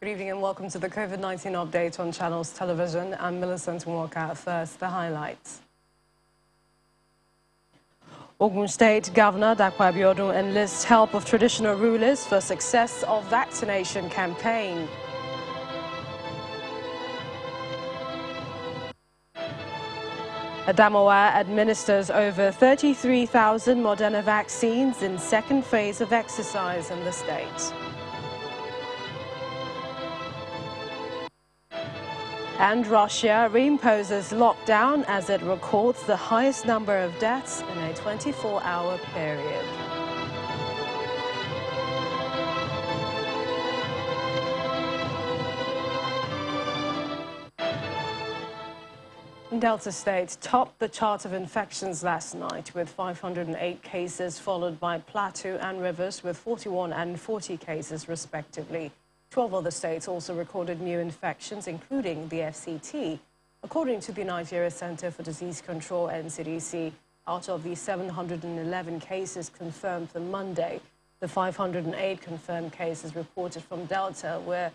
Good evening and welcome to the COVID-19 update on Channels Television. I'm Millicent Nwaka. First, the highlights. Ogun State Governor Dapo Abiodun enlists help of traditional rulers for success of vaccination campaign. Adamawa administers over 33,000 Moderna vaccines in second phase of exercise in the state. And Russia reimposes lockdown as it records the highest number of deaths in a 24-hour period. Delta State topped the chart of infections last night with 508 cases, followed by Plateau and Rivers with 41 and 40 cases respectively. 12 other states also recorded new infections, including the FCT. According to the Nigeria Center for Disease Control, NCDC, out of the 711 cases confirmed for Monday, the 508 confirmed cases reported from Delta were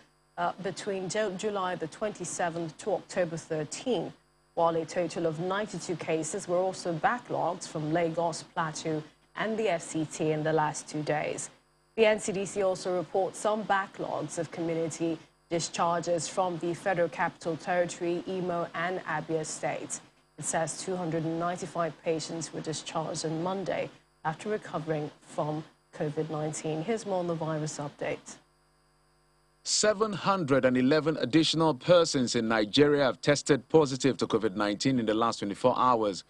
between July the 27th to October 13th, while a total of 92 cases were also backlogged from Lagos, Plateau, and the FCT in the last 2 days. The NCDC also reports some backlogs of community discharges from the Federal Capital Territory, Imo, and Abia states. It says 295 patients were discharged on Monday after recovering from COVID-19. Here's more on the virus update. 711 additional persons in Nigeria have tested positive to COVID-19 in the last 24 hours.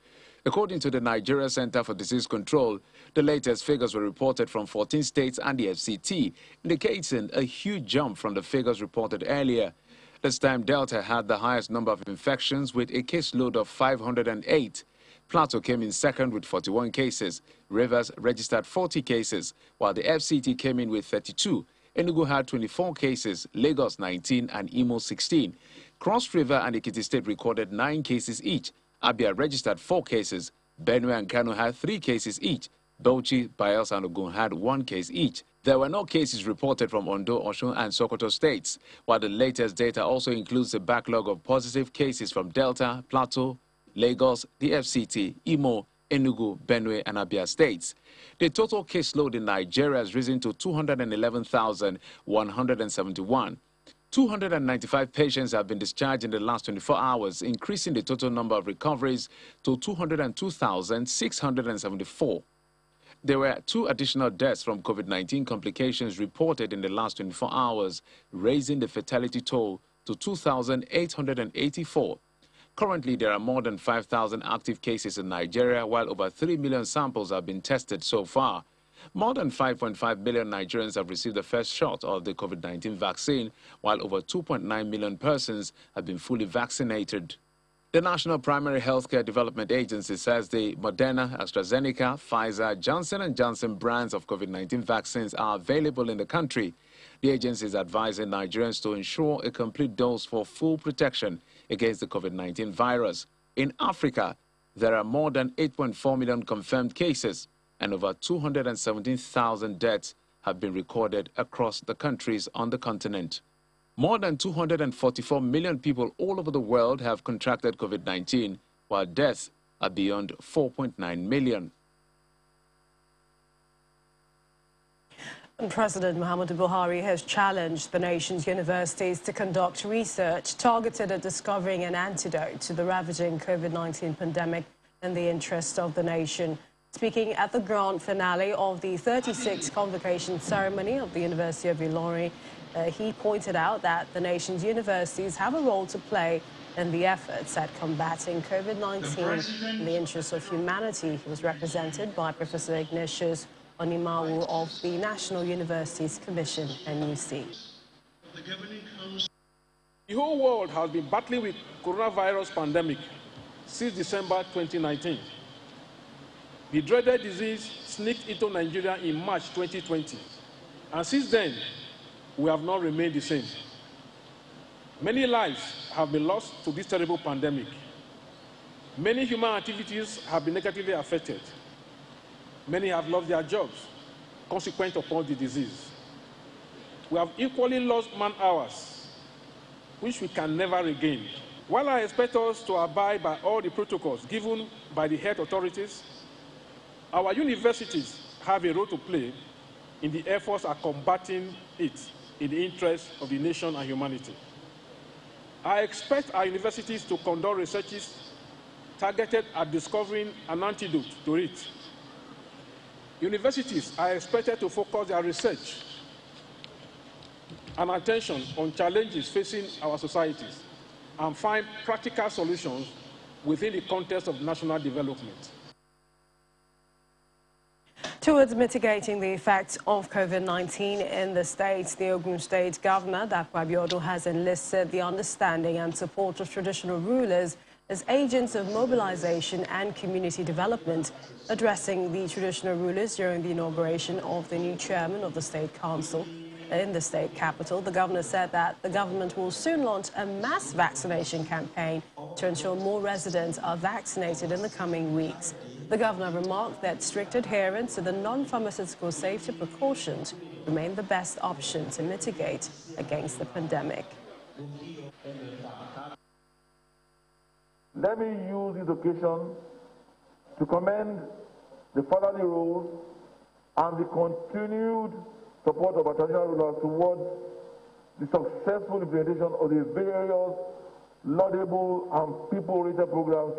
According to the Nigeria Center for Disease Control, the latest figures were reported from 14 states and the FCT, indicating a huge jump from the figures reported earlier. This time, Delta had the highest number of infections with a caseload of 508. Plateau came in second with 41 cases. Rivers registered 40 cases, while the FCT came in with 32. Enugu had 24 cases, Lagos 19, and Imo 16. Cross River and Ekiti State recorded 9 cases each. Abia registered 4 cases. Benue and Kano had 3 cases each. Bauchi, Bayelsa, and Ogun had 1 case each. There were no cases reported from Ondo, Osun, and Sokoto states, while the latest data also includes a backlog of positive cases from Delta, Plateau, Lagos, the FCT, Imo, Enugu, Benue, and Abia states. The total caseload in Nigeria has risen to 211,171. 295 patients have been discharged in the last 24 hours, increasing the total number of recoveries to 202,674. There were 2 additional deaths from COVID-19 complications reported in the last 24 hours, raising the fatality toll to 2,884. Currently, there are more than 5,000 active cases in Nigeria, while over 3 million samples have been tested so far. More than 5.5 million Nigerians have received the first shot of the COVID-19 vaccine, while over 2.9 million persons have been fully vaccinated. The National Primary Healthcare Development Agency says the Moderna, AstraZeneca, Pfizer, Johnson & Johnson brands of COVID-19 vaccines are available in the country. The agency is advising Nigerians to ensure a complete dose for full protection against the COVID-19 virus. In Africa, there are more than 8.4 million confirmed cases, and over 217,000 deaths have been recorded across the countries on the continent. More than 244 million people all over the world have contracted COVID-19, while deaths are beyond 4.9 million. And President Muhammadu Buhari has challenged the nation's universities to conduct research targeted at discovering an antidote to the ravaging COVID-19 pandemic in the interest of the nation. Speaking at the grand finale of the 36th convocation ceremony of the University of Ilorin, he pointed out that the nation's universities have a role to play in the efforts at combating COVID-19 in the interest of humanity. He was represented by Professor Ignatius Onimawu of the National Universities Commission, NUC. The whole world has been battling with coronavirus pandemic since December 2019. The dreaded disease sneaked into Nigeria in March 2020, and since then, we have not remained the same. Many lives have been lost to this terrible pandemic. Many human activities have been negatively affected. Many have lost their jobs, consequent upon the disease. We have equally lost man-hours, which we can never regain. While I expect us to abide by all the protocols given by the health authorities, our universities have a role to play in the efforts at combating it in the interest of the nation and humanity. I expect our universities to conduct researches targeted at discovering an antidote to it. Universities are expected to focus their research and attention on challenges facing our societies and find practical solutions within the context of national development. Towards mitigating the effects of COVID-19 in the states, the Ogun State Governor, Dapo Abiodun, has enlisted the understanding and support of traditional rulers as agents of mobilization and community development. Addressing the traditional rulers during the inauguration of the new chairman of the State Council in the state capital, the governor said that the government will soon launch a mass vaccination campaign to ensure more residents are vaccinated in the coming weeks. The governor remarked that strict adherence to the non-pharmaceutical safety precautions remain the best option to mitigate against the pandemic. Let me use this occasion to commend the fatherly role and the continued support of our traditional rulers towards the successful implementation of the various laudable and people-oriented programs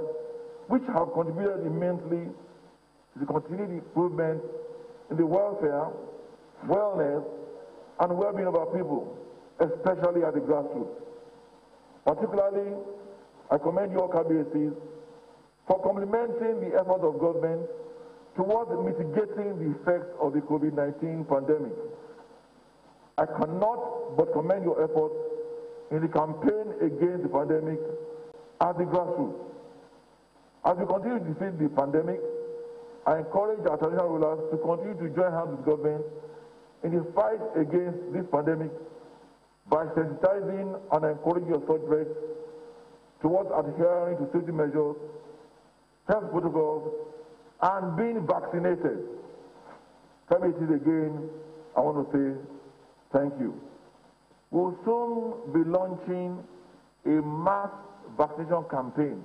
which have contributed immensely to the continued improvement in the welfare, wellness, and well-being of our people, especially at the grassroots. Particularly, I commend your KBACs for complementing the efforts of government towards mitigating the effects of the COVID-19 pandemic. I cannot but commend your efforts in the campaign against the pandemic at the grassroots. As we continue to defeat the pandemic, I encourage our traditional rulers to continue to join hands with government in the fight against this pandemic by sensitizing and encouraging your subjects towards adhering to safety measures, health protocols, and being vaccinated. Coming to it again, I want to say thank you. We'll soon be launching a mass vaccination campaign.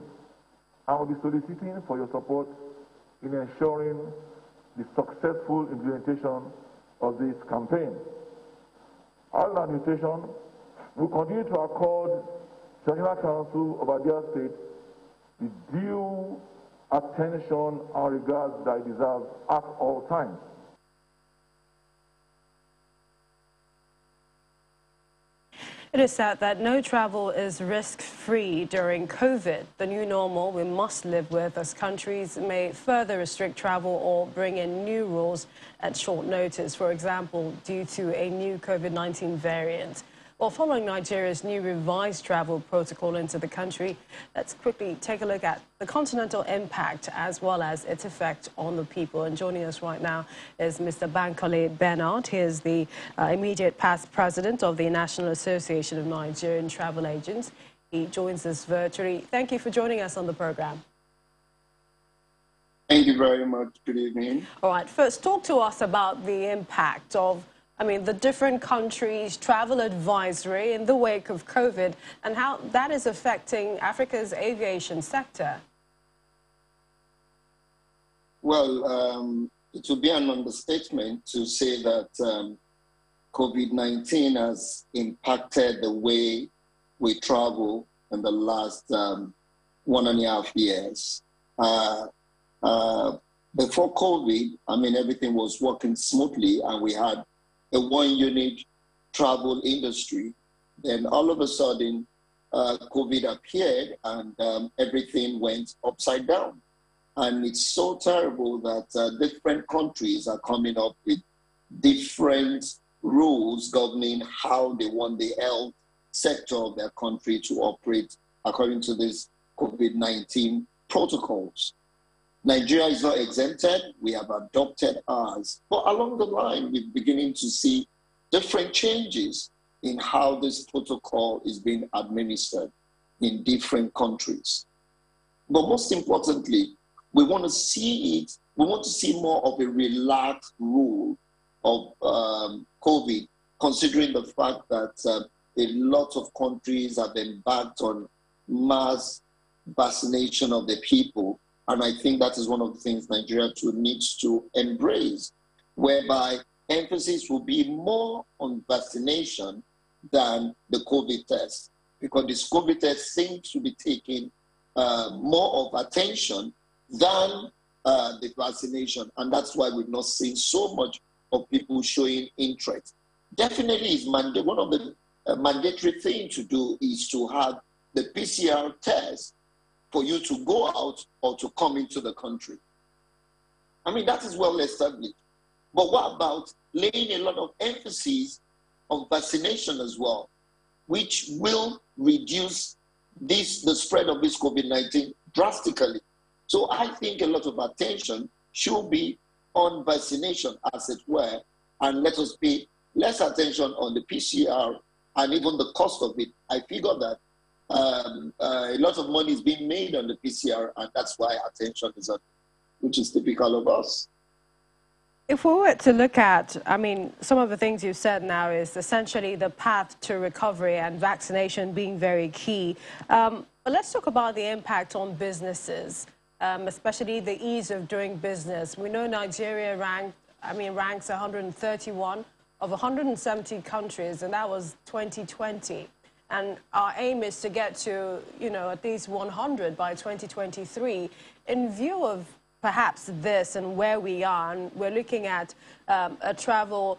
I will be soliciting for your support in ensuring the successful implementation of this campaign. Our administration will continue to accord Continental Council of our state the due attention and regard that it deserves at all times. It is said that no travel is risk-free during COVID, the new normal we must live with as countries may further restrict travel or bring in new rules at short notice, for example, due to a new COVID-19 variant. Well, following Nigeria's new revised travel protocol into the country, let's quickly take a look at the Continental Impact as well as its effect on the people. And joining us right now is Mr. Bankole Bernard. He is the immediate past president of the National Association of Nigerian Travel Agents. He joins us virtually. Thank you for joining us on the program. Thank you very much. Good evening. All right. First, talk to us about the impact of the different countries' travel advisory in the wake of COVID and how that is affecting Africa's aviation sector. Well, it would be an understatement to say that COVID-19 has impacted the way we travel in the last 1.5 years. Before COVID, everything was working smoothly and we had a one-unit travel industry. Then all of a sudden, COVID appeared and everything went upside down. And it's so terrible that different countries are coming up with different rules governing how they want the health sector of their country to operate according to these COVID-19 protocols. Nigeria is not exempted. We have adopted ours. But along the line, we're beginning to see different changes in how this protocol is being administered in different countries. But most importantly, we want to see more of a relaxed rule of COVID considering the fact that a lot of countries have embarked on mass vaccination of the people. And I think that is one of the things Nigeria too needs to embrace, whereby emphasis will be more on vaccination than the COVID test, because this COVID test seems to be taking more of attention than the vaccination. And that's why we've not seen so much of people showing interest. Definitely is one of the mandatory things to do is to have the PCR test for you to go out or to come into the country. I mean, that is well established. But what about laying a lot of emphasis on vaccination as well, which will reduce the spread of this COVID-19 drastically? So I think a lot of attention should be on vaccination, as it were, and let us pay less attention on the PCR and even the cost of it. I figure that a lot of money is being made on the PCR, and that's why attention is on, which is typical of us. If we were to look at, I mean, some of the things you've said now is essentially the path to recovery and vaccination being very key. But let's talk about the impact on businesses, especially the ease of doing business. We know Nigeria ranks 131 of 170 countries, and that was 2020. And our aim is to get to, at least 100 by 2023. In view of perhaps this and where we are, and we're looking at a travel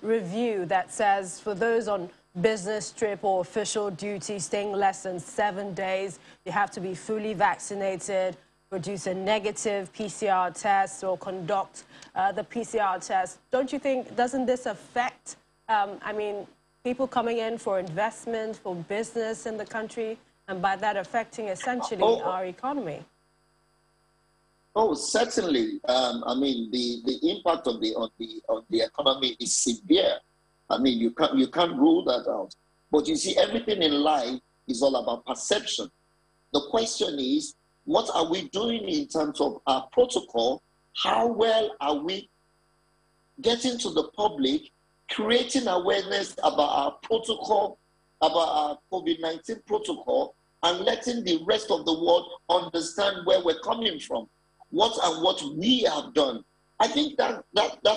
review that says for those on business trip or official duty staying less than 7 days, you have to be fully vaccinated, produce a negative PCR test or conduct the PCR test. Don't you think, doesn't this affect, people coming in for investment, for business in the country, and by that affecting essentially our economy? Oh, certainly. The impact on the economy is severe. You can't rule that out. But you see, everything in life is all about perception. The question is, what are we doing in terms of our protocol? How well are we getting to the public, creating awareness about our protocol, about our COVID-19 protocol, and letting the rest of the world understand where we're coming from, what we have done? I think that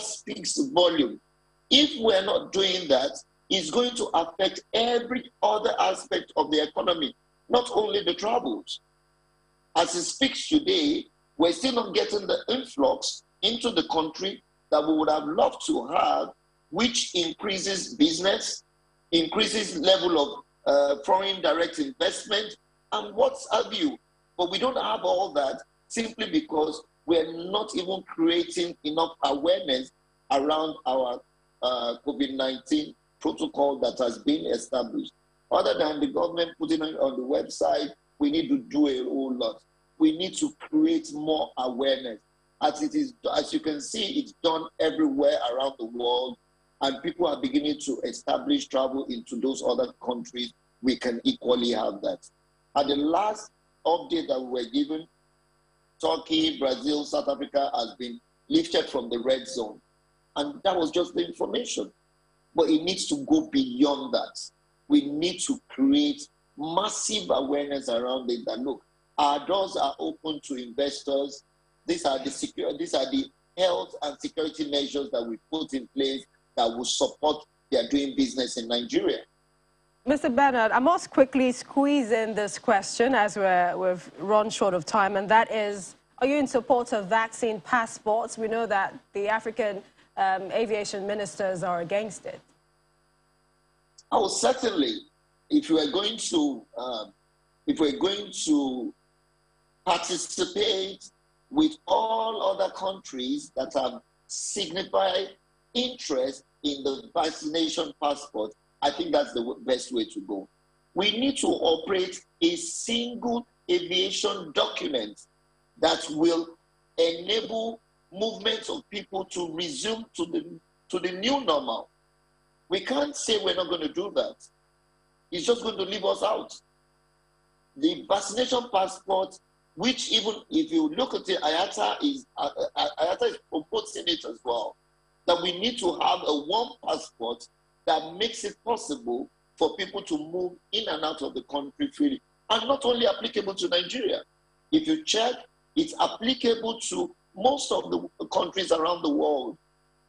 speaks volume. If we're not doing that, it's going to affect every other aspect of the economy, not only the travels. As it speaks today, we're still not getting the influx into the country that we would have loved to have, which increases business, increases level of foreign direct investment, and what have you. But we don't have all that simply because we're not even creating enough awareness around our COVID-19 protocol that has been established. Other than the government putting it on the website, we need to do a whole lot. We need to create more awareness. As you can see, it's done everywhere around the world, and people are beginning to establish travel into those other countries. We can equally have that. At the last update that we were given, Turkey, Brazil, South Africa has been lifted from the red zone. And that was just the information. But it needs to go beyond that. We need to create massive awareness around it that, look, our doors are open to investors. These are the health and security measures that we put in place that will support their doing business in Nigeria. Mr. Bernard, I must quickly squeeze in this question as we've run short of time, and that is, are you in support of vaccine passports? We know that the African aviation ministers are against it. Oh, certainly. If we're going to participate with all other countries that have signified interest in the vaccination passport, I think that's the best way to go. We need to operate a single aviation document that will enable movements of people to resume to the new normal. We can't say we're not going to do that. It's just going to leave us out. The vaccination passport, which even if you look at it, IATA is proposing it as well, that we need to have a one passport that makes it possible for people to move in and out of the country freely. And not only applicable to Nigeria. If you check, it's applicable to most of the countries around the world.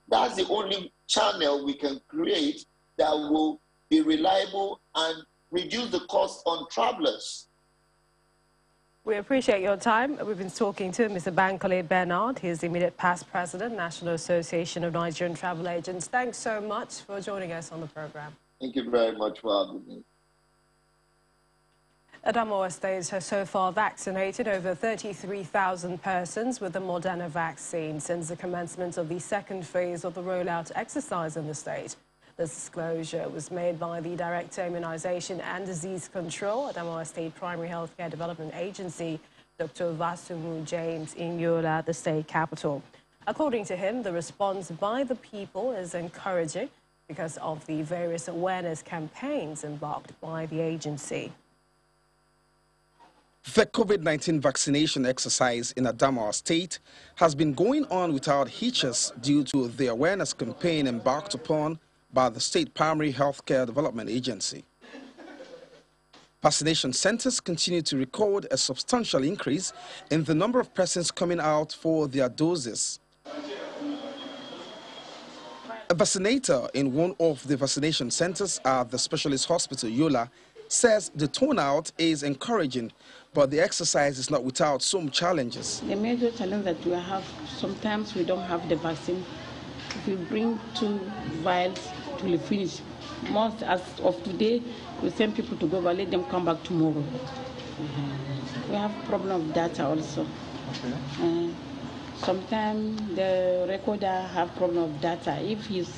That's the only channel we can create that will be reliable and reduce the cost on travelers. We appreciate your time. We've been talking to Mr. Bankole Bernard. He is the immediate past president, National Association of Nigerian Travel Agents. Thanks so much for joining us on the program. Thank you very much for having me. Adamawa State has so far vaccinated over 33,000 persons with the Moderna vaccine since the commencement of the second phase of the rollout exercise in the state. This disclosure was made by the Director Immunization and Disease Control at Adamawa State Primary Healthcare Development Agency, Dr. Vasumu James in Yola, the state capital. According to him, the response by the people is encouraging because of the various awareness campaigns embarked by the agency. The COVID-19 vaccination exercise in Adamawa State has been going on without hitches due to the awareness campaign embarked upon by the State Primary Healthcare Development Agency. Vaccination centers continue to record a substantial increase in the number of persons coming out for their doses. A vaccinator in one of the vaccination centers at the Specialist Hospital Yola says the turnout is encouraging, but the exercise is not without some challenges. The major challenge that we have, sometimes we don't have the vaccine. If we bring 2 vials, it will finish. Most as of today, we send people to go, but let them come back tomorrow. We have problem of data also. Sometimes the recorder have problem of data. If he's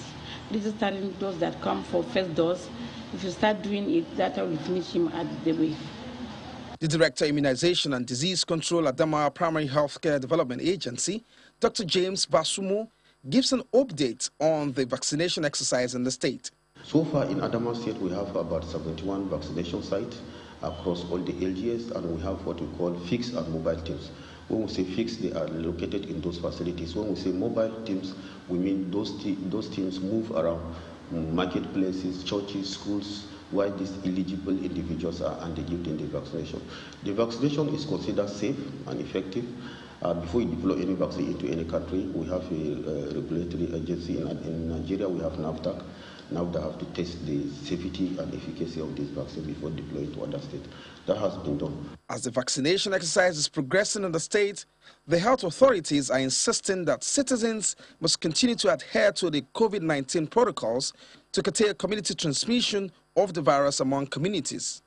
registering those that come for first dose, if you start doing it, data will finish him at the way. The Director Immunization and Disease Control at Adamawa Primary Healthcare Development Agency, Dr. James Vasumu, gives an update on the vaccination exercise in the state. So far in Adamawa State, we have about 71 vaccination sites across all the LGS, and we have what we call fixed and mobile teams. When we say fixed, they are located in those facilities. When we say mobile teams, we mean those teams move around marketplaces, churches, schools, where these eligible individuals are engaged in the vaccination. The vaccination is considered safe and effective. Before you deploy any vaccine into any country, we have a regulatory agency in Nigeria. We have NAFDAC. NAFDAC have to test the safety and efficacy of this vaccine before deploying to other states. That has been done. As the vaccination exercise is progressing in the state, the health authorities are insisting that citizens must continue to adhere to the COVID-19 protocols to curtail community transmission of the virus among communities.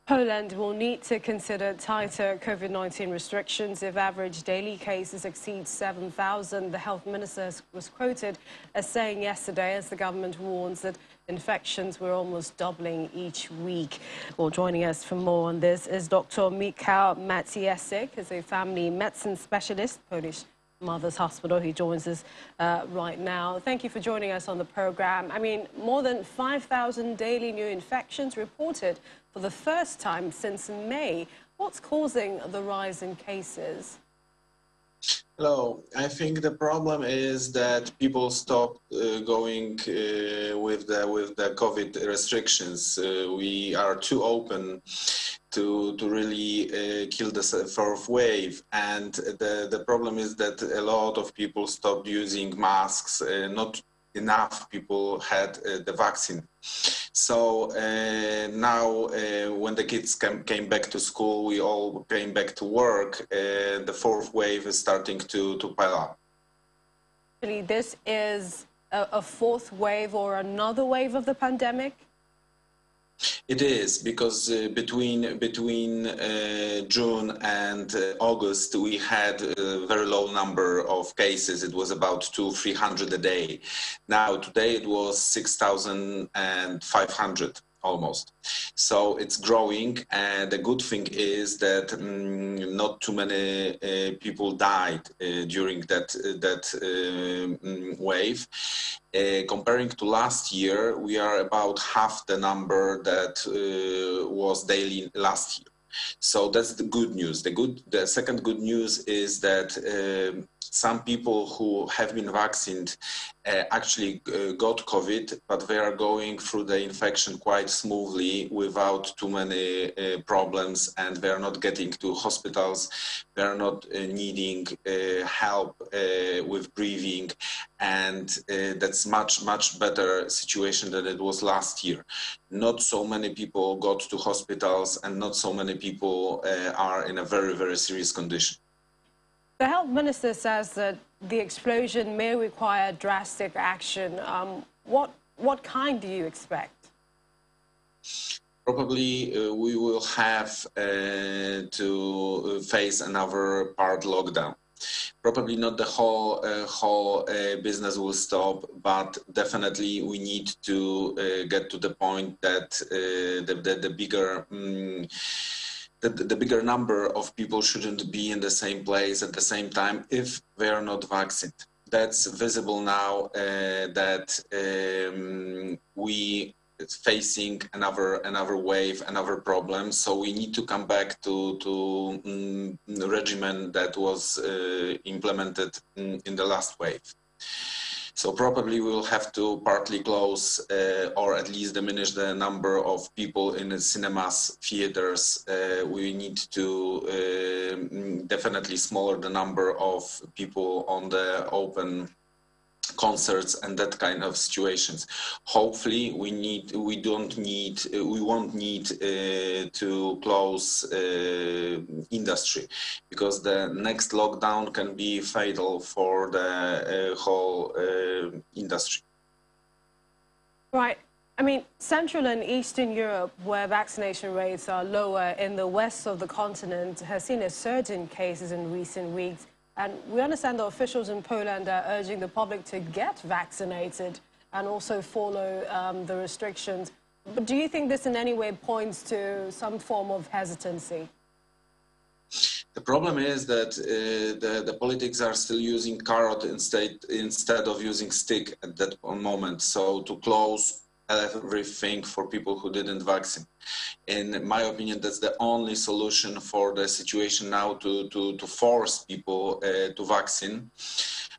Poland will need to consider tighter COVID-19 restrictions if average daily cases exceed 7,000. The health minister was quoted as saying yesterday as the government warns that infections were almost doubling each week. Well, joining us for more on this is Dr. Michał Maciejczyk, who's a family medicine specialist, Polish Mother's Hospital. He joins us right now. Thank you for joining us on the program. I mean, more than 5,000 daily new infections reported for the first time since May. What's causing the rise in cases? Hello. I think the problem is that people stopped going with the COVID restrictions. We are too open to really kill the fourth wave, and the problem is that a lot of people stopped using masks. Not enough people had the vaccine. So now when the kids came back to school, we all came back to work, the fourth wave is starting to pile up. This is a fourth wave or another wave of the pandemic? It is, because between June and August, we had a very low number of cases. It was about 200-300 a day. Now, today it was 6,500 almost. So it's growing, and the good thing is that not too many people died during that wave. Comparing to last year, we are about half the number that was daily last year. So that's the good news. The second good news is that some people who have been vaccinated actually got COVID, but they are going through the infection quite smoothly without too many problems, and they are not getting to hospitals. They are not needing help with breathing, and that's much better situation than it was last year. Not so many people got to hospitals, and not so many people are in a very serious condition. The health minister says that the explosion may require drastic action. What kind do you expect? Probably we will have to face another part lockdown. Probably not the whole business will stop, but definitely we need to get to the point that the bigger number of people shouldn't be in the same place at the same time if they are not vaccinated. That's visible now that we facing another wave, another problem. So we need to come back to the regimen that was implemented in the last wave. So probably we will have to partly close or at least diminish the number of people in the cinemas, theaters. We need to definitely smaller the number of people on the open concerts and that kind of situations. Hopefully we won't need to close industry, because the next lockdown can be fatal for the whole industry. Right. I mean, Central and Eastern Europe, where vaccination rates are lower, in the west of the continent, has seen a surge in cases in recent weeks. And we understand that officials in Poland are urging the public to get vaccinated and also follow the restrictions. But do you think this in any way points to some form of hesitancy? The problem is that the politics are still using carrot instead of using stick at that moment. So to close everything for people who didn't vaccinate. In my opinion, that's the only solution for the situation now, to force people to vaccinate.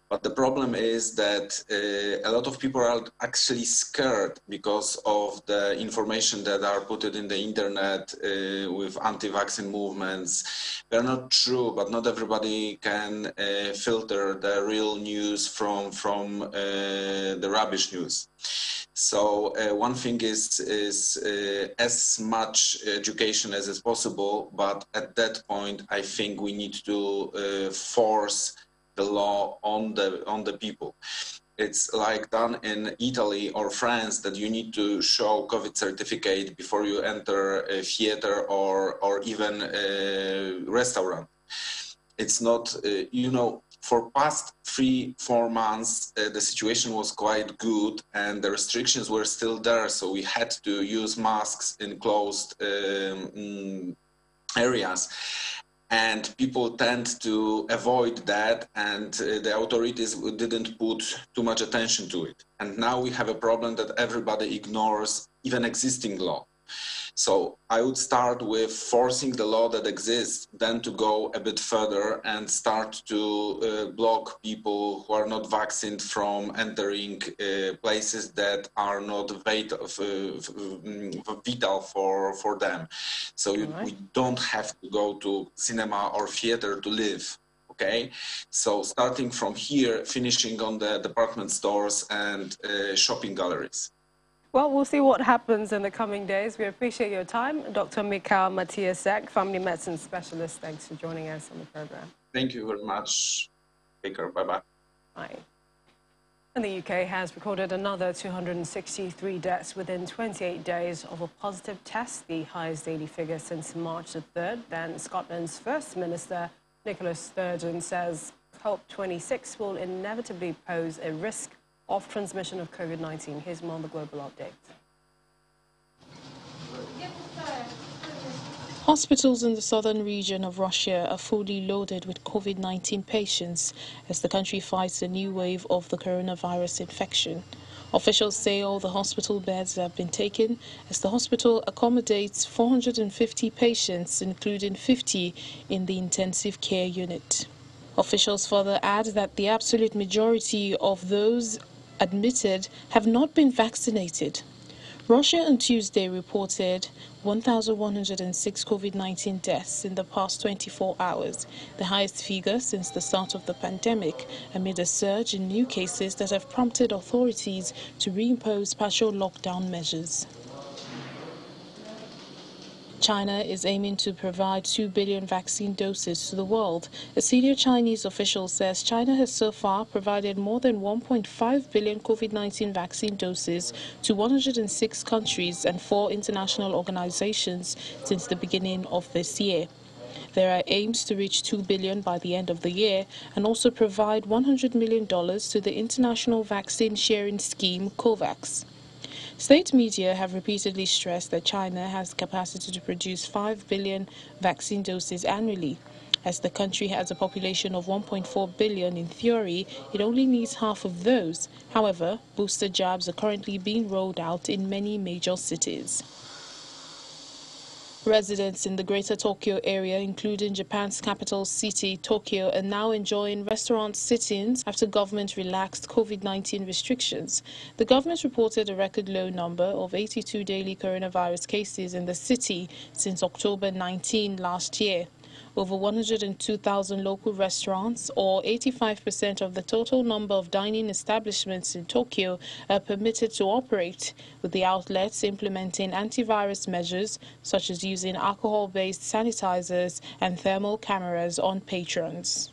But the problem is that a lot of people are actually scared because of the information that are put in the internet with anti-vaccine movements. They're not true, but not everybody can filter the real news from the rubbish news. So one thing is as much education as is possible, but at that point, I think we need to force the law on the people. It's like done in Italy or France, that you need to show COVID certificate before you enter a theater or even a restaurant. It's not, for past 3-4 months, the situation was quite good and the restrictions were still there. So we had to use masks in closed areas. And people tend to avoid that, and the authorities didn't put too much attention to it. And now we have a problem that everybody ignores even existing law. So I would start with forcing the law that exists, then to go a bit further and start to block people who are not vaccinated from entering places that are not vital for them. So we don't have to go to cinema or theater to live. Okay, so starting from here, finishing on the department stores and shopping galleries. Well, we'll see what happens in the coming days. We appreciate your time. Dr. Michał Maciejczak, family medicine specialist, thanks for joining us on the program. Thank you very much. Take care. Bye-bye. Bye. And the UK has recorded another 263 deaths within 28 days of a positive test, the highest daily figure since March the 3rd. Then Scotland's First Minister, Nicola Sturgeon, says COP26 will inevitably pose a risk of transmission of COVID-19. Here's more on the global update. Hospitals in the southern region of Russia are fully loaded with COVID-19 patients as the country fights a new wave of the coronavirus infection. Officials say all the hospital beds have been taken as the hospital accommodates 450 patients, including 50 in the intensive care unit. Officials further add that the absolute majority of those admitted have not been vaccinated. Russia on Tuesday reported 1,106 COVID-19 deaths in the past 24 hours, the highest figure since the start of the pandemic, amid a surge in new cases that have prompted authorities to reimpose partial lockdown measures. China is aiming to provide 2 billion vaccine doses to the world. A senior Chinese official says China has so far provided more than 1.5 billion COVID-19 vaccine doses to 106 countries and 4 international organizations since the beginning of this year. There are aims to reach 2 billion by the end of the year and also provide $100 million to the international vaccine sharing scheme COVAX. State media have repeatedly stressed that China has the capacity to produce 5 billion vaccine doses annually. As the country has a population of 1.4 billion, in theory, it only needs half of those. However, booster jabs are currently being rolled out in many major cities. Residents in the Greater Tokyo area, including Japan's capital city, Tokyo, are now enjoying restaurant sit-ins after government relaxed COVID-19 restrictions. The government reported a record low number of 82 daily coronavirus cases in the city since October 19 last year. Over 102,000 local restaurants, or 85% of the total number of dining establishments in Tokyo, are permitted to operate, with the outlets implementing antivirus measures such as using alcohol-based sanitizers and thermal cameras on patrons.